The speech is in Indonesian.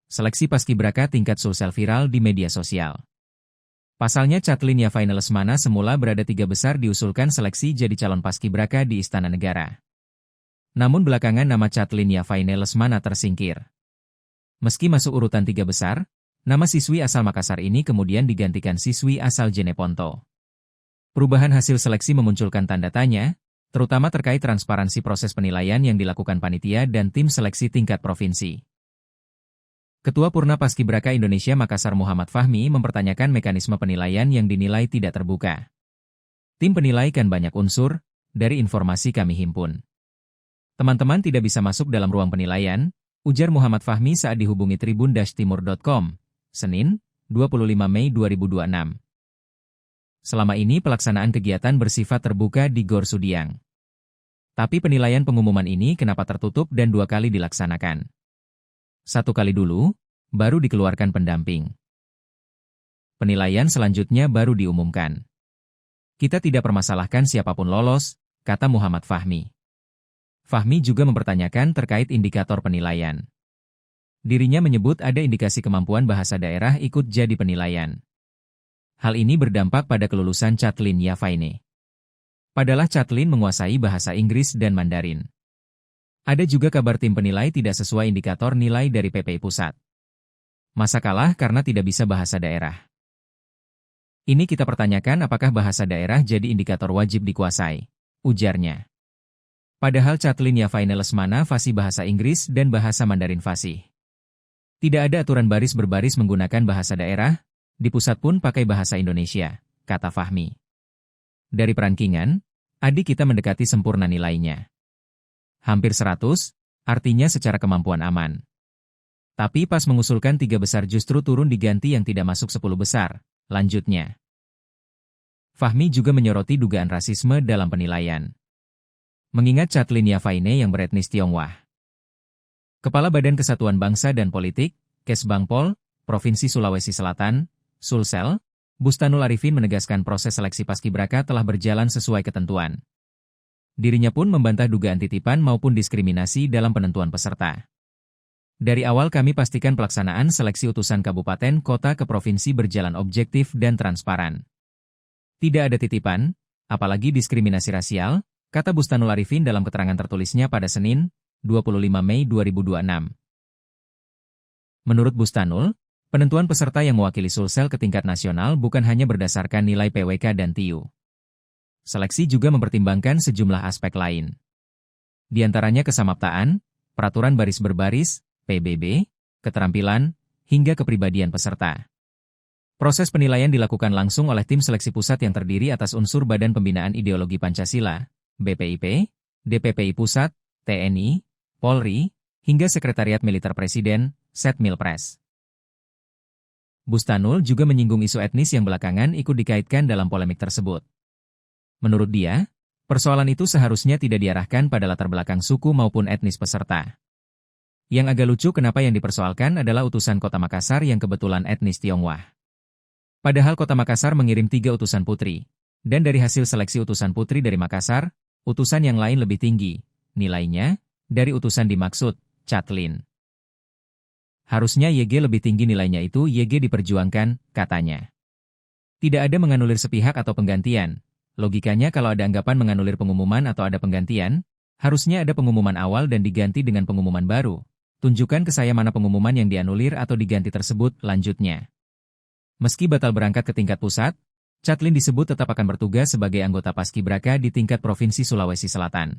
Seleksi paskibraka tingkat Sulsel viral di media sosial. Pasalnya Catlin Yavaine Lesmana semula berada 3 besar diusulkan seleksi jadi calon paskibraka di Istana Negara. Namun belakangan nama Catlin Yavaine Lesmana tersingkir. Meski masuk urutan 3 besar, nama siswi asal Makassar ini kemudian digantikan siswi asal Jeneponto. Perubahan hasil seleksi memunculkan tanda tanya, terutama terkait transparansi proses penilaian yang dilakukan panitia dan tim seleksi tingkat provinsi. Ketua Purna Paskibraka Indonesia Makassar Muhammad Fahmi mempertanyakan mekanisme penilaian yang dinilai tidak terbuka. Tim penilai kan banyak unsur, dari informasi kami himpun. Teman-teman tidak bisa masuk dalam ruang penilaian, ujar Muhammad Fahmi saat dihubungi tribun-timur.com, Senin, 25 Mei 2026. Selama ini pelaksanaan kegiatan bersifat terbuka di Gor Sudiang. Tapi penilaian pengumuman ini kenapa tertutup dan 2 kali dilaksanakan? 1 kali dulu, baru dikeluarkan pendamping. Penilaian selanjutnya baru diumumkan. Kita tidak permasalahkan siapapun lolos, kata Muhammad Fahmi. Fahmi juga mempertanyakan terkait indikator penilaian. Dirinya menyebut ada indikasi kemampuan bahasa daerah ikut jadi penilaian. Hal ini berdampak pada kelulusan Catlin Yavaine. Padahal Catlin menguasai bahasa Inggris dan Mandarin. Ada juga kabar tim penilai tidak sesuai indikator nilai dari PPI Pusat. Masa kalah karena tidak bisa bahasa daerah. Ini kita pertanyakan apakah bahasa daerah jadi indikator wajib dikuasai, ujarnya. Padahal Catlin Yavaine Lesmana fasih bahasa Inggris dan bahasa Mandarin fasih. Tidak ada aturan baris berbaris menggunakan bahasa daerah, di pusat pun pakai bahasa Indonesia, kata Fahmi. Dari perankingan, adik kita mendekati sempurna nilainya. Hampir 100, artinya secara kemampuan aman. Tapi pas mengusulkan 3 besar justru turun diganti yang tidak masuk 10 besar, lanjutnya. Fahmi juga menyoroti dugaan rasisme dalam penilaian. Mengingat Catlin Yavaine yang beretnis Tionghoa. Kepala Badan Kesatuan Bangsa dan Politik, Kesbangpol, Provinsi Sulawesi Selatan, Sulsel, Bustanul Arifin menegaskan proses seleksi paskibraka telah berjalan sesuai ketentuan. Dirinya pun membantah dugaan titipan maupun diskriminasi dalam penentuan peserta. Dari awal kami pastikan pelaksanaan seleksi utusan kabupaten kota ke provinsi berjalan objektif dan transparan. Tidak ada titipan, apalagi diskriminasi rasial, kata Bustanul Arifin dalam keterangan tertulisnya pada Senin, 25 Mei 2026. Menurut Bustanul, penentuan peserta yang mewakili Sulsel ke tingkat nasional bukan hanya berdasarkan nilai PWK dan TIU. Seleksi juga mempertimbangkan sejumlah aspek lain. Di antaranya kesamaptaan, peraturan baris berbaris, PBB, keterampilan, hingga kepribadian peserta. Proses penilaian dilakukan langsung oleh tim seleksi pusat yang terdiri atas unsur Badan Pembinaan Ideologi Pancasila, BPIP, DPPI Pusat, TNI, Polri, hingga Sekretariat Militer Presiden, Setmilpres. Bustanul juga menyinggung isu etnis yang belakangan ikut dikaitkan dalam polemik tersebut. Menurut dia, persoalan itu seharusnya tidak diarahkan pada latar belakang suku maupun etnis peserta. Yang agak lucu kenapa yang dipersoalkan adalah utusan Kota Makassar yang kebetulan etnis Tionghoa. Padahal Kota Makassar mengirim 3 utusan putri, dan dari hasil seleksi utusan putri dari Makassar, utusan yang lain lebih tinggi, nilainya, dari utusan dimaksud, Catlin. Harusnya YG lebih tinggi nilainya itu YG diperjuangkan, katanya. Tidak ada menganulir sepihak atau penggantian. Logikanya kalau ada anggapan menganulir pengumuman atau ada penggantian, harusnya ada pengumuman awal dan diganti dengan pengumuman baru. Tunjukkan ke saya mana pengumuman yang dianulir atau diganti tersebut, lanjutnya. Meski batal berangkat ke tingkat pusat, Catlin disebut tetap akan bertugas sebagai anggota paskibraka di tingkat Provinsi Sulawesi Selatan.